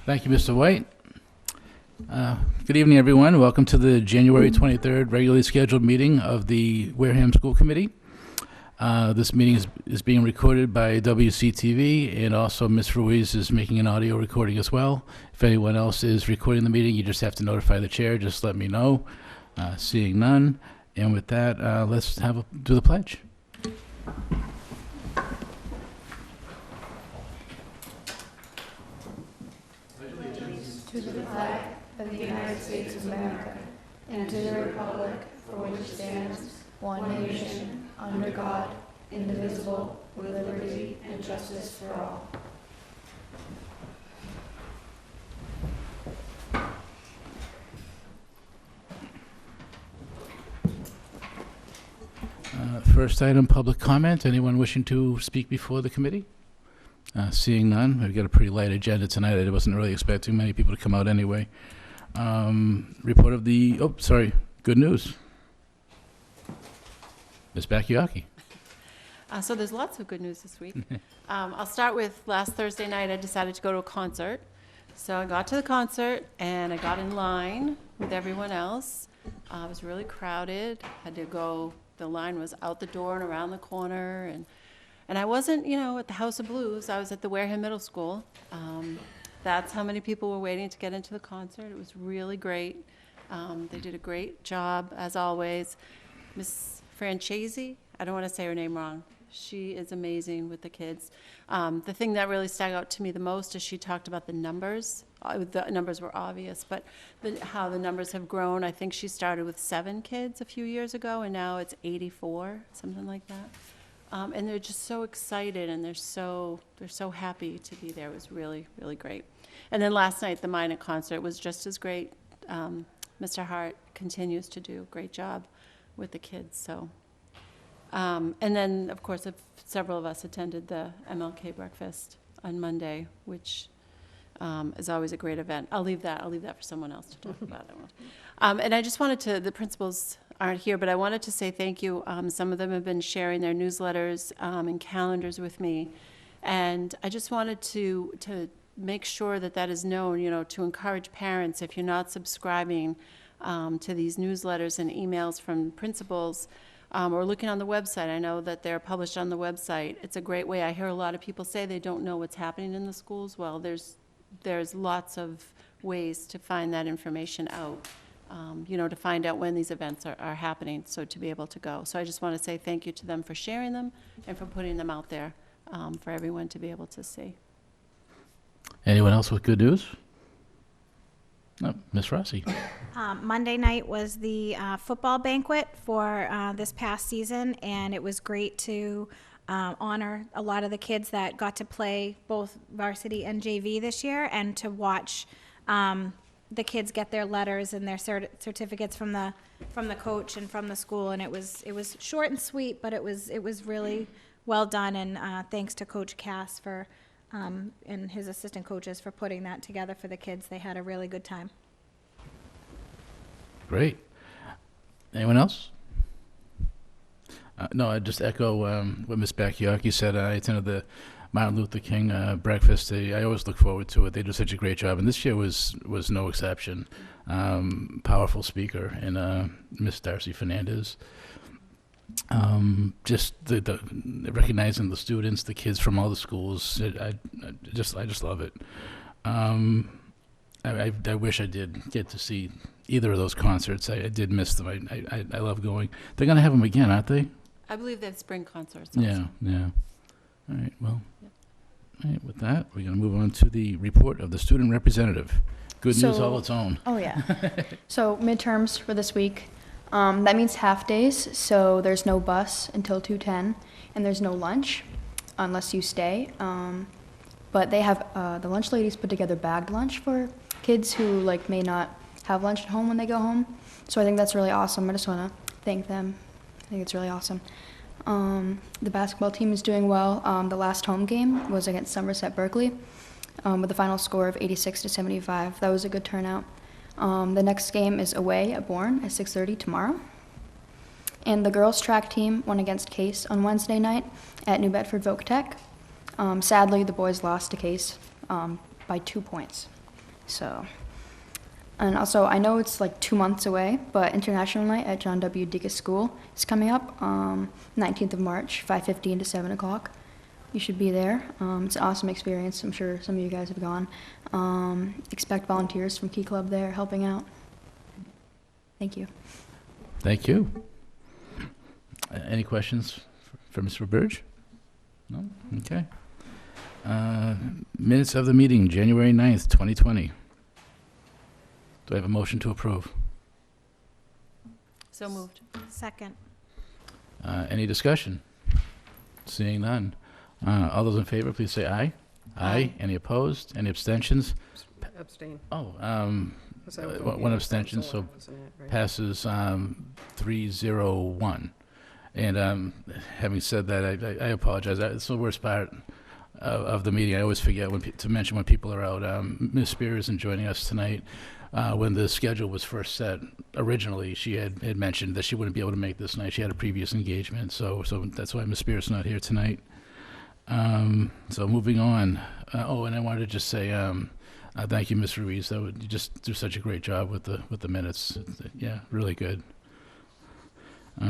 Thank you, Mr. White. Good evening, everyone. Welcome to the January 23rd regularly scheduled meeting of the Wareham School Committee. This meeting is being recorded by WCTV, and also Ms. Ruiz is making an audio recording as well. If anyone else is recording the meeting, you just have to notify the chair. Just let me know. Seeing none. And with that, let's do the pledge. To the flag of the United States of America, and to the republic for which it stands, one nation, under God, indivisible, with liberty and justice for all. First item, public comment. Anyone wishing to speak before the committee? Seeing none, we've got a pretty light agenda tonight. I wasn't really expecting many people to come out anyway. Report of the, good news. Ms. Bakayaki. So there's lots of good news this week. I'll start with last Thursday night. I decided to go to a concert. So I got to the concert and I got in line with everyone else. It was really crowded. Had to go, the line was out the door and around the corner, and I wasn't, at the House of Blues. I was at the Wareham Middle School. That's how many people were waiting to get into the concert. It was really great. They did a great job, as always. Miss Francesi, I don't want to say her name wrong. She is amazing with the kids. The thing that really stuck out to me the most is she talked about the numbers. The numbers were obvious, but how the numbers have grown. I think she started with 7 kids a few years ago, and now it's 84, something like that. And they're just so excited, and they're so happy to be there. It was really, really great. And then last night, the Minot concert was just as great. Mr. Hart continues to do a great job with the kids. So, and then, of course, several of us attended the MLK breakfast on Monday, which is always a great event. I'll leave that for someone else to talk about. And I just wanted to, the principals aren't here, but I wanted to say thank you. Some of them have been sharing their newsletters and calendars with me, and I just wanted to make sure that is known, to encourage parents, if you're not subscribing to these newsletters and emails from principals, or looking on the website. I know that they're published on the website. It's a great way. I hear a lot of people say they don't know what's happening in the schools. Well, there's lots of ways to find that information out. To find out when these events are happening, so to be able to go. So I just want to say thank you to them for sharing them and for putting them out there for everyone to be able to see. Anyone else with good news? No, Ms. Rossi. Monday night was the football banquet for this past season, and it was great to honor a lot of the kids that got to play both varsity and JV this year, and to watch the kids get their letters and their certificates from the coach and from the school. And it was short and sweet, but it was really well done. And thanks to Coach Cass for and his assistant coaches for putting that together for the kids. They had a really good time. Great. Anyone else? No, I just echo what Ms. Bakayaki said. I attended the Martin Luther King breakfast. I always look forward to it. They do such a great job, and this year was no exception. Powerful speaker, and Miss Darcy Fernandez. Just the recognizing the students, the kids from all the schools. I just love it. I wish I did get to see either of those concerts. I did miss them. I love going. They're going to have them again, aren't they? I believe they have spring concerts also. Yeah. All right, well, all right, with that, we're going to move on to the report of the student representative. Good news all its own. Oh, yeah. So midterms for this week. That means half days, so there's no bus until 2:10, and there's no lunch unless you stay. But they have, the lunch ladies put together bagged lunch for kids who may not have lunch at home when they go home. So I think that's really awesome. I just want to thank them. I think it's really awesome. The basketball team is doing well. The last home game was against Somerset Berkeley with a final score of 86-75. That was a good turnout. The next game is away at Bourne at 6:30 tomorrow. And the girls' track team won against Case on Wednesday night at New Bedford Voc Tech. Sadly, the boys lost to Case by 2 points. So, and also I know it's like 2 months away, but International Night at John W. Deacon School is coming up 19th of March, 5:15 to 7 o'clock. You should be there. It's an awesome experience. I'm sure some of you guys have gone. Expect volunteers from Key Club there helping out. Thank you. Thank you. Any questions for Mr. Burge? No? Okay. Minutes of the meeting, January 9th, 2020. Do I have a motion to approve? So moved. Second. Any discussion? Seeing none. All those in favor, please say aye. Aye. Any opposed? Any abstentions? Abstain. Oh, Was that what- one yeah, that abstention, was the so one, wasn't it? Right. passes 3-0-1. And having said that, I apologize. It's the worst part of the meeting. I always forget to mention when people are out. Ms. Spears isn't joining us tonight. When the schedule was first set, originally she had mentioned that she wouldn't be able to make this night. She had a previous engagement, so that's why Ms. Spears is not here tonight. So moving on. And I wanted to just say thank you, Ms. Ruiz. You just do such a great job with the minutes. Yeah, really good. All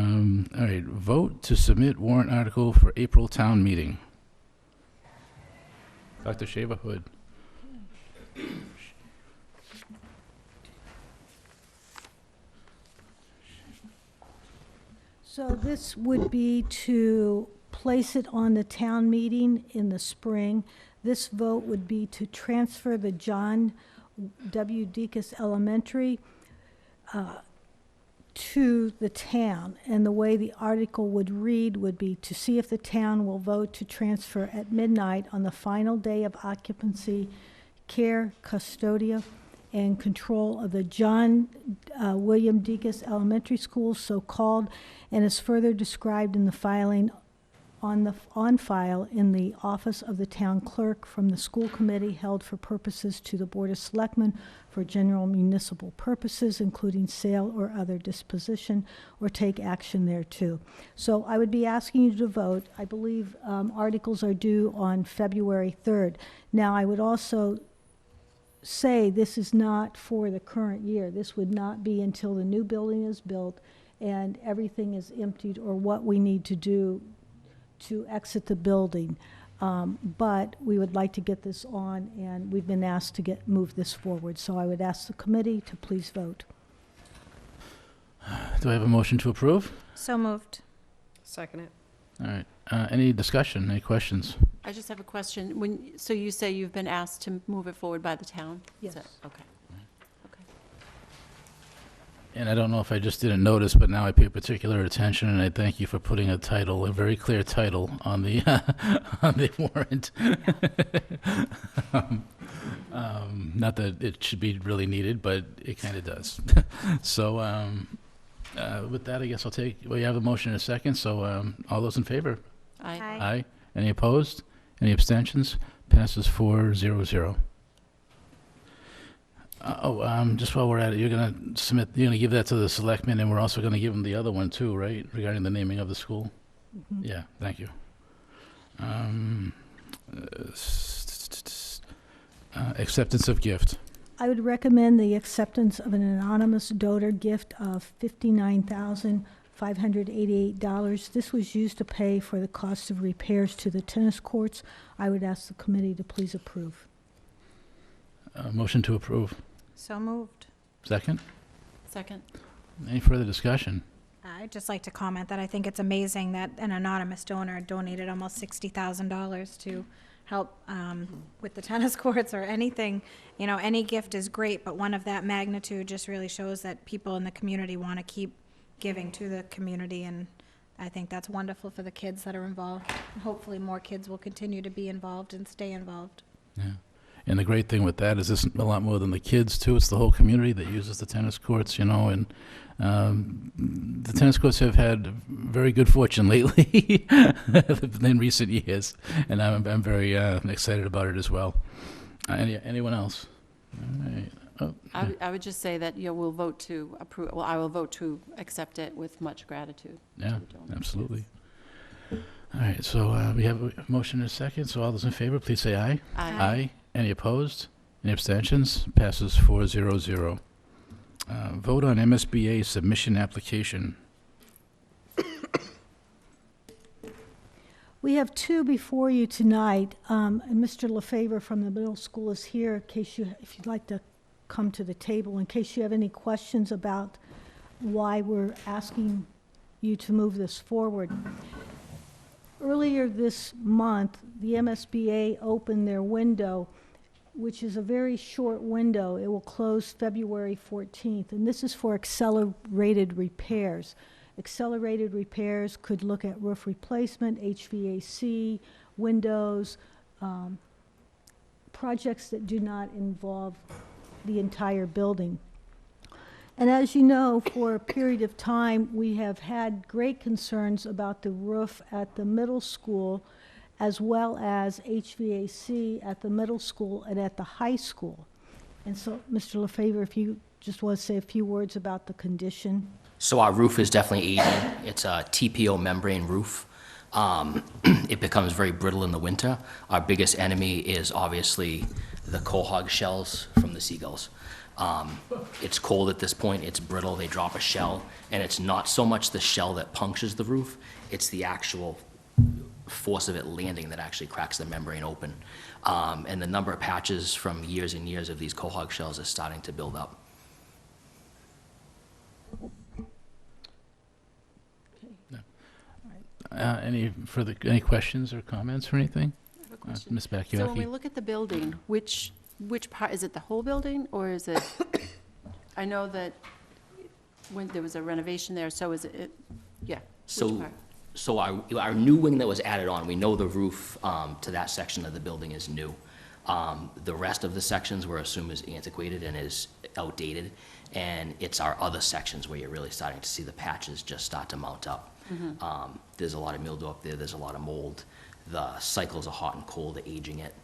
right, vote to submit warrant article for April town meeting. Dr. Shaver Hood. So this would be to place it on the town meeting in the spring. This vote would be to transfer the John W. Deacon Elementary to the town. And the way the article would read would be to see if the town will vote to transfer at midnight on the final day of occupancy, care, custodia, and control of the John William Deacon Elementary School, so-called, and is further described in the filing on file in the office of the town clerk from the school committee held for purposes to the Board of Selectmen for general municipal purposes, including sale or other disposition, or take action thereto. So I would be asking you to vote. I believe articles are due on February 3rd. Now, I would also say this is not for the current year. This would not be until the new building is built and everything is emptied, or what we need to do to exit the building. But we would like to get this on, and we've been asked to move this forward. So I would ask the committee to please vote. Do I have a motion to approve? So moved. Second it. All right. Any discussion? Any questions? I just have a question. So you say you've been asked to move it forward by the town? Is Yes. that- Okay. Okay. And I don't know if I just didn't notice, but now I pay particular attention, and I thank you for putting a very clear title on the on the warrant. Not that it should be really needed, but it kind of does. So with that, I guess we have a motion in a second. So all those in favor? Aye. Aye. Any opposed? Any abstentions? Passes 4-0-0. Just while we're at it, you're going to give that to the selectmen, and we're also going to give them the other one too, right? Regarding the naming of the school? Mhm. Yeah, thank you. Acceptance of gift. I would recommend the acceptance of an anonymous donor gift of $59,588. This was used to pay for the cost of repairs to the tennis courts. I would ask the committee to please approve. Motion to approve. So moved. Second? Second. Any further discussion? I'd just like to comment that I think it's amazing that an anonymous donor donated almost $60,000 to help with the tennis courts or anything. You know, any gift is great, but one of that magnitude just really shows that people in the community want to keep giving to the community, and I think that's wonderful for the kids that are involved. Hopefully more kids will continue to be involved and stay involved. Yeah. And the great thing with that is it's a lot more than the kids, too. It's the whole community that uses the tennis courts, and the tennis courts have had very good fortune lately in recent years, and I'm very excited about it as well. Anyone else? All right. Oh, I would just say that, we'll vote to approve, well, I will vote to accept it with much gratitude. yeah, to the donors. absolutely. All right, so we have a motion and a second, so all those in favor, please say aye. Aye. Any opposed? Any abstentions? Passes 400. Vote on MSBA submission application. We have two before you tonight, and Mr. LaFavor from the middle school is here in case if you'd like to come to the table, in case you have any questions about why we're asking you to move this forward. Earlier this month, the MSBA opened their window, which is a very short window. It will close February 14th, and this is for accelerated repairs. Accelerated repairs could look at roof replacement, HVAC, windows, projects that do not involve the entire building. And as you know, for a period of time, we have had great concerns about the roof at the middle school, as well as HVAC at the middle school and at the high school. And so, Mr. LaFavor, if you just want to say a few words about the condition. So our roof is definitely aging. It's a TPO membrane roof. It becomes very brittle in the winter. Our biggest enemy is obviously the quahog shells from the seagulls. It's cold at this point, it's brittle, they drop a shell, and it's not so much the shell that punctures the roof, it's the actual force of it landing that actually cracks the membrane open. And the number of patches from years and years of these quahog shells is starting to build up. Any questions or comments or anything? I have a question. Ms. So when we Bakuyaki? look at the building, which part, is it the whole building, or is it, I know that when there was a renovation there, so is it, yeah, which part? So our new wing that was added on, we know the roof to that section of the building is new. The rest of the sections we're assuming is antiquated and is outdated, and it's our other sections where you're really starting to see the patches just start to mount up. There's a lot of mildew up there, there's a lot of mold. The cycles are hot and cold, aging it.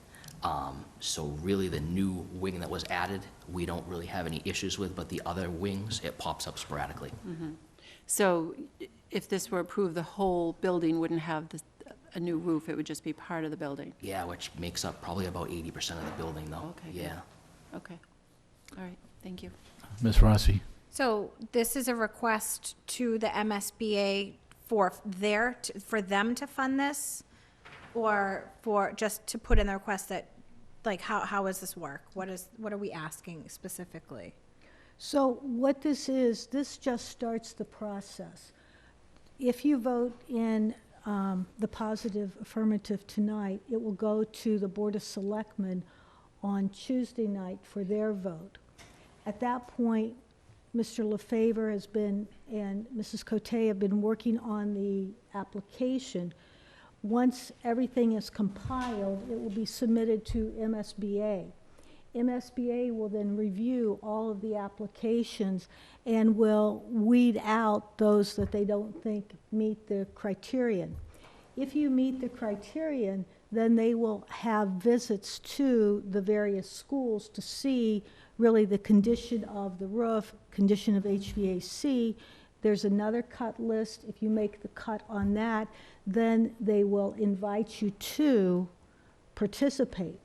So really the new wing that was added, we don't really have any issues with, but the other wings, it pops up sporadically. So if this were approved, the whole building wouldn't have a new roof, it would just be part of the building? Yeah, which makes up probably about 80% of the building though. Okay, good. Yeah. Okay, all right, thank you. Ms. Rossi? So this is a request to the MSBA for them to fund this? Or for, just to put in the request that, like, how does this work? What are we asking specifically? So what this is, this just starts the process. If you vote in the positive affirmative tonight, it will go to the Board of Selectmen on Tuesday night for their vote. At that point, Mr. LaFavor has been, and Mrs. Cote have been working on the application. Once everything is compiled, it will be submitted to MSBA. MSBA will then review all of the applications and will weed out those that they don't think meet the criterion. If you meet the criterion, then they will have visits to the various schools to see really the condition of the roof, condition of HVAC. There's another cut list. If you make the cut on that, then they will invite you to participate.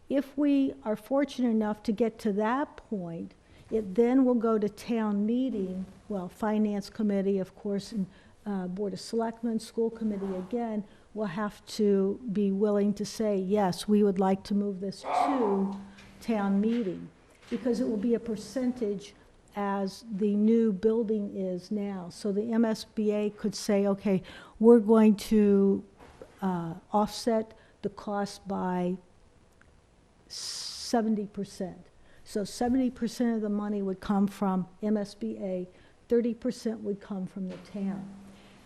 If we are fortunate enough to get to that point, it then will go to town meeting, well, Finance Committee, of course, and Board of Selectmen, School Committee again, will have to be willing to say, yes, we would like to move this to town meeting, because it will be a percentage as the new building is now. So the MSBA could say, okay, we're going to offset the cost by 70%. So 70% of the money would come from MSBA, 30% would come from the town.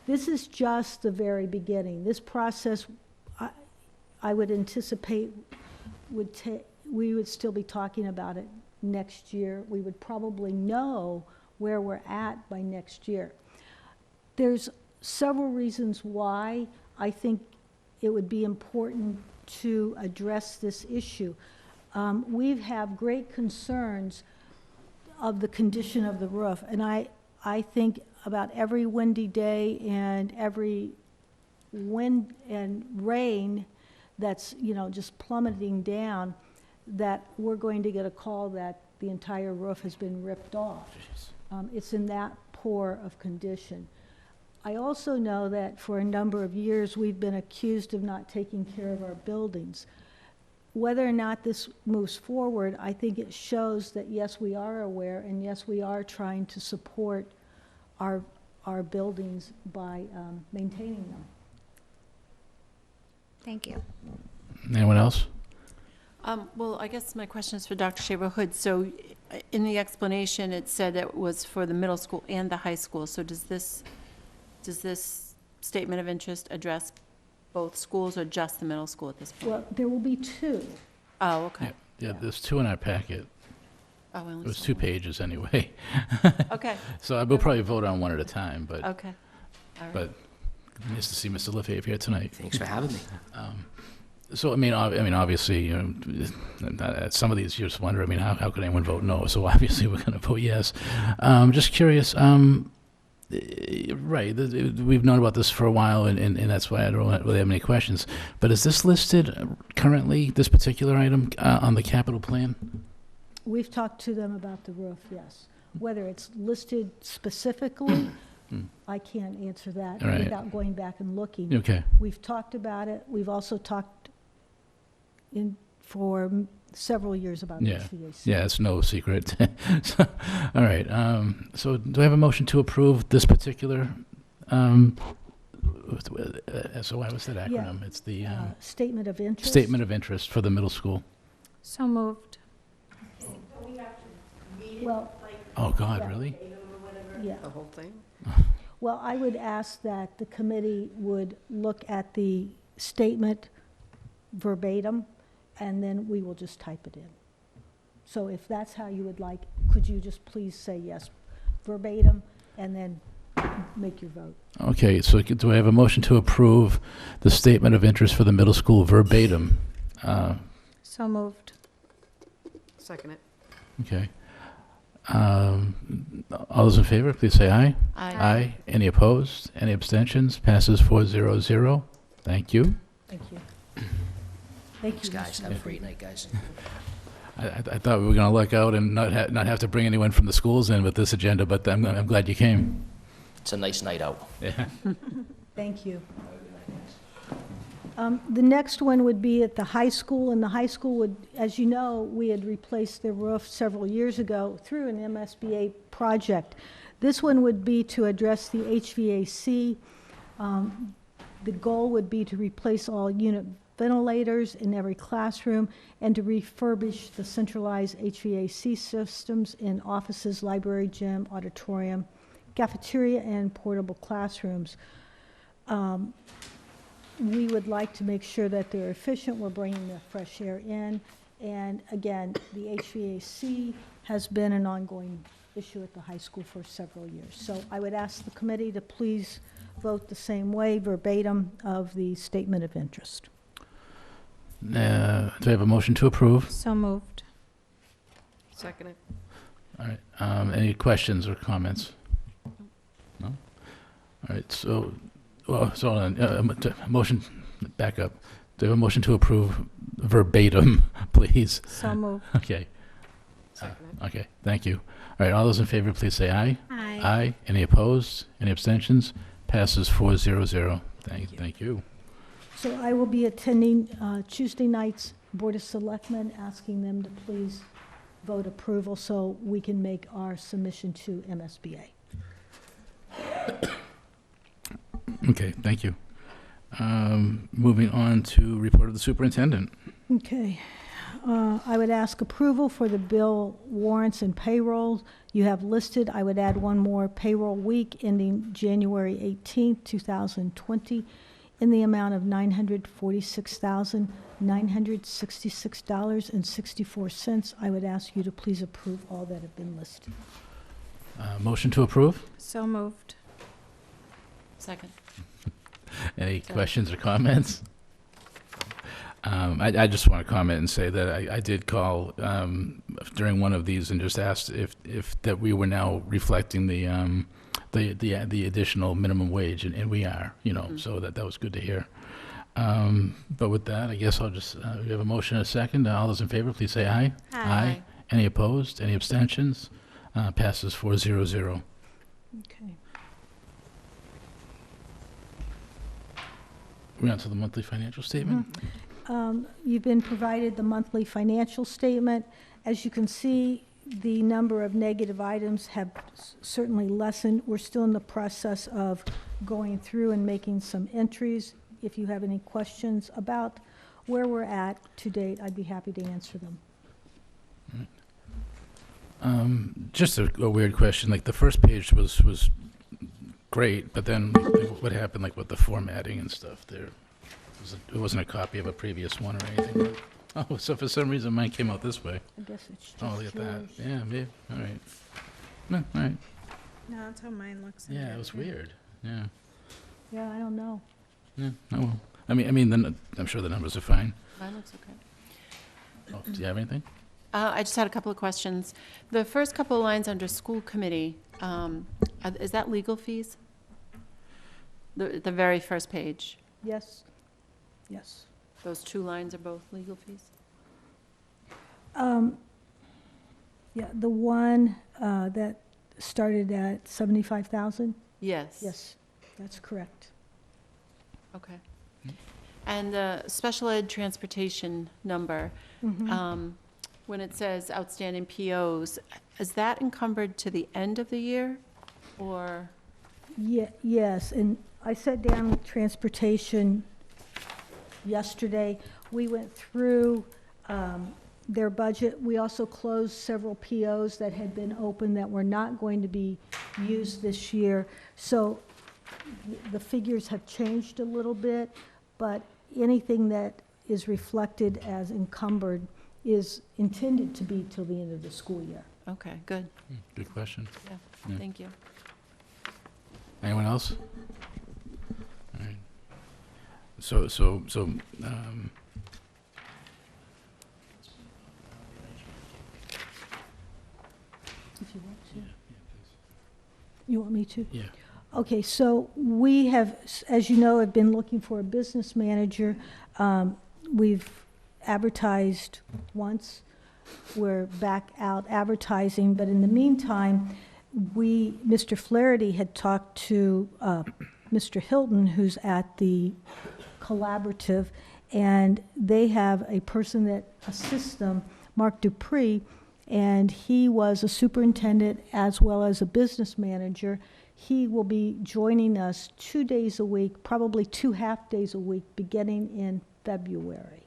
This is just the very beginning. This process, I would anticipate, we would still be talking about it next year. We would probably know where we're at by next year. There's several reasons why I think it would be important to address this issue. We have great concerns of the condition of the roof, and I think about every windy day and every wind and rain that's, just plummeting down, that we're going to get a call that the entire roof has been ripped off. It's in that poor of condition. I also know that for a number of years, we've been accused of not taking care of our buildings. Whether or not this moves forward, I think it shows that, yes, we are aware, and yes, we are trying to support our buildings by maintaining them. Thank you. Anyone else? Well, I guess my question is for Dr. Shaver-Hood. So in the explanation, it said it was for the middle school and the high school. So does this statement of interest address both schools or just the middle school at this point? Well, there will be two. Oh, okay. Yeah, there's two in our packet. Oh, I only It was saw 2 one. pages anyway. Okay, So we'll probably vote on one at a time, but okay. All right. but nice to see Mr. Lefebvre here tonight. Thanks for having me. So, I mean, obviously, you know, at some of these, you just wonder, I mean, how could anyone vote no? So obviously, we're going to vote yes. Just curious, right, we've known about this for a while, and that's why I don't really have any questions. But is this listed currently, this particular item, on the capital plan? We've talked to them about the roof, yes. Whether it's listed specifically, I can't answer that All right. without going back and looking. Okay. We've talked about it. We've also talked for several years about Yeah. HVAC. Yeah, it's no secret. So, all right, so do I have a motion to approve this particular, SOI, what's that acronym? It's the Statement of interest. Statement of Interest for the middle school. So moved. Well, Oh, God, really? yeah. The whole thing? Well, I would ask that the committee would look at the statement verbatim, and then we will just type it in. So if that's how you would like, could you just please say yes verbatim, and then make your vote? Okay, so do I have a motion to approve the Statement of Interest for the middle school verbatim? So moved. Second it. Okay. All those in favor, please say aye. Aye. Any opposed? Any abstentions? Passes 400. Thank you. Thank you. Thank Thanks, you, guys. Mr. Have a great night, guys. I thought we were going to luck out and not have to bring anyone from the schools in with this agenda, but I'm glad you came. It's a nice night out. Yeah. Thank you. The next one would be at the high school, and the high school would, as you know, we had replaced their roof several years ago through an MSBA project. This one would be to address the HVAC. The goal would be to replace all unit ventilators in every classroom and to refurbish the centralized HVAC systems in offices, library, gym, auditorium, cafeteria, and portable classrooms. We would like to make sure that they're efficient, we're bringing the fresh air in, and again, the HVAC has been an ongoing issue at the high school for several years. So I would ask the committee to please vote the same way, verbatim, of the statement of interest. Do I have a motion to approve? So moved. Second it. All right. Any questions or comments? No? All right, so, well, so motion, back up. Do I have a motion to approve verbatim, please? So moved. Okay, Second it. okay, thank you. All right, all those in favor, please say aye. Aye. Aye. Any opposed? Any abstentions? Passes 400. Thank you. So I will be attending Tuesday night's Board of Selectmen, asking them to please vote approval so we can make our submission to MSBA. Okay, thank you. Moving on to report of the superintendent. Okay. I would ask approval for the bill warrants and payroll. You have listed, I would add one more payroll week ending January 18th, 2020, in the amount of $946,966.64. I would ask you to please approve all that have been listed. Motion to approve? So moved. Second. Any questions or comments? I just want to comment and say that I did call during one of these and just asked if that we were now reflecting the additional minimum wage, and we are, so that was good to hear. But with that, I guess I'll just, we have a motion and a second. All those in favor, please say aye. Aye. Any opposed? Any abstentions? Passes 400. Okay. We're on to the monthly financial statement. You've been provided the monthly financial statement. As you can see, the number of negative items have certainly lessened. We're still in the process of going through and making some entries. If you have any questions about where we're at to date, I'd be happy to answer them. Just a weird question. Like the first page was great, but then what happened, like with the formatting and stuff? It wasn't a copy of a previous one or anything. Oh, so for some reason mine came out this way. I guess it's just Oh, look at that. yours. Yeah, maybe. All right. No, all right. No, that's how mine looks. Yeah, it was weird. Yeah. Yeah, I don't know. Yeah. Oh well. I'm sure the numbers are fine. Mine looks okay. Oh, do you have anything? I just had a couple of questions. The first couple of lines under school committee, is that legal fees? The very first page, Yes? Yes. those two lines are both legal fees? Yeah, the one that started at 75,000? Yes. Yes, that's correct. Okay. And the special ed transportation number, when it says outstanding POs, is that encumbered to the end of the year, or? Yes, and I sat down with transportation yesterday. We went through their budget. We also closed several POs that had been open that were not going to be used this year. So the figures have changed a little bit, but anything that is reflected as encumbered is intended to be till the end of the school year. Okay, good. Good question. Yeah, Yeah. thank you. Anyone else? All right. So, If you want to. You want me to? yeah. Okay, so we have, as you know, have been looking for a business manager. We've advertised once. We're back out advertising, but in the meantime, Mr. Flaherty had talked to Mr. Hilton, who's at the collaborative, and they have a person that assists them, Mark Dupree, and he was a superintendent as well as a business manager. He will be joining us 2 days a week, probably 2 half-days a week, beginning in February.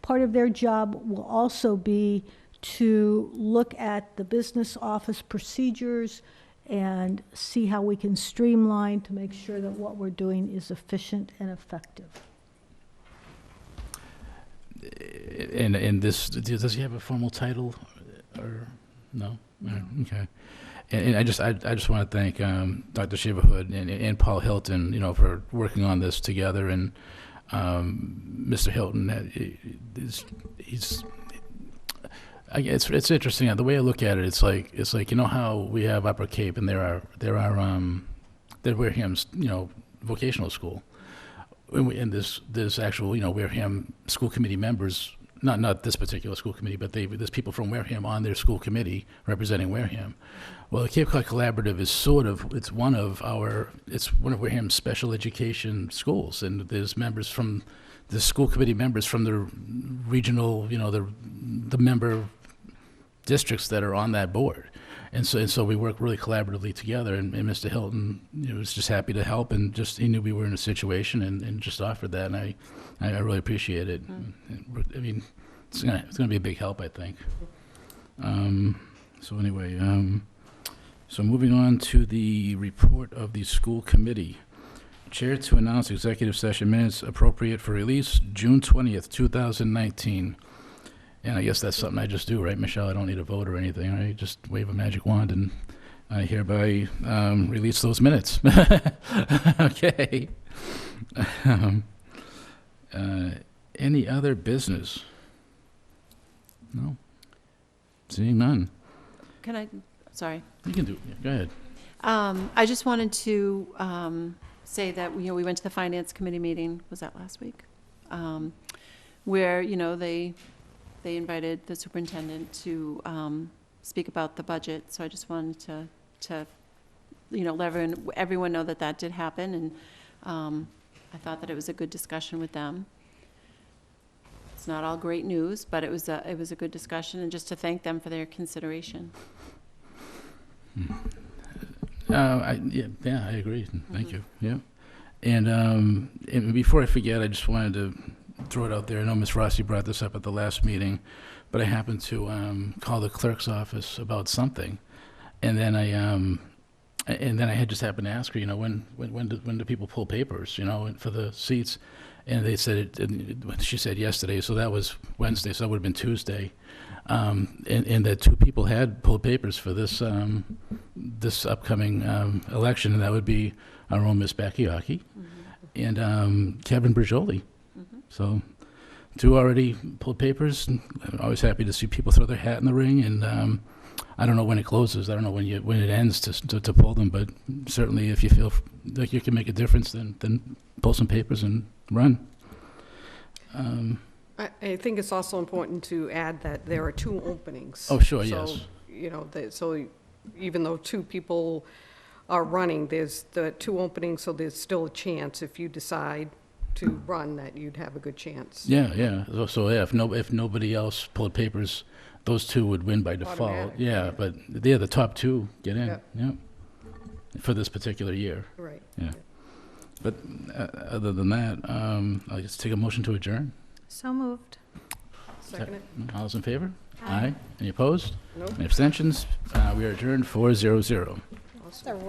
Part of their job will also be to look at the business office procedures and see how we can streamline to make sure that what we're doing is efficient and effective. And this, does he have a formal title or no? Okay. And I just want to thank Dr. Shivahood and Paul Hilton, for working on this together. And Mr. Hilton, it's interesting. The way I look at it, it's like how we have Upper Cape and there are Wareham's vocational school, and there's actual Wareham school committee members. Not this particular school committee, but there's people from Wareham on their school committee representing Wareham. Well, the Cape Cod Collaborative is it's one of Wareham's special education schools, and there's members from the school committee members from the regional, the member districts that are on that board. And so we work really collaboratively together, and Mr. Hilton was just happy to help, and he knew we were in a situation and just offered that, and I really appreciate it. I mean, it's gonna be a big help, I think. So anyway, so moving on to the report of the school committee. Chair to announce executive session minutes appropriate for release June 20th, 2019. And I guess that's something I just do, right, Michelle? I don't need a vote or anything, right? Just wave a magic wand, and I hereby release those minutes. Okay. Any other business? No? Seeing none. Sorry. You can do it. Yeah, go ahead. I just wanted to say that, you know, we went to the Finance Committee meeting, was that last week? Where, you know, they invited the superintendent to speak about the budget. So I just wanted to you know, let everyone know that that did happen. And I thought that it was a good discussion with them. It's not all great news, but it was a good discussion, and just to thank them for their consideration. I agree. Thank you. Yeah. And before I forget, I just wanted to throw it out there. I know Ms. Rossi brought this up at the last meeting, but I happened to call the clerk's office about something, and then I had just happened to ask her, you know, when do people pull papers, you know, for the seats, and they said she said yesterday, so that was Wednesday, so that would have been Tuesday, and that 2 people had pulled papers for this this upcoming election, and that would be our own Miss Bakayaki and Kevin Bergioli. So 2 already pulled papers. And I'm always happy to see people throw their hat in the ring, and I don't know when it closes. I don't know when it ends to pull them, but certainly if you feel like you can make a difference, then pull some papers and run. I think it's also important to add that there are 2 openings. Oh, sure, So, yes. you know, so even though 2 people are running, there's the 2 openings, so there's still a chance if you decide to run that you'd have a good chance. Yeah. So yeah, if nobody else pulled papers, those 2 would win by default. Automatic, Yeah, but they're the top 2 get in. Yeah. Yeah. For this particular year. Right. Yeah. But other than that, I'll just take a motion to adjourn. So moved. Second it? All those in favor? Aye. Any opposed? Nope. Any abstentions? We are adjourned 4-0-0. Awesome.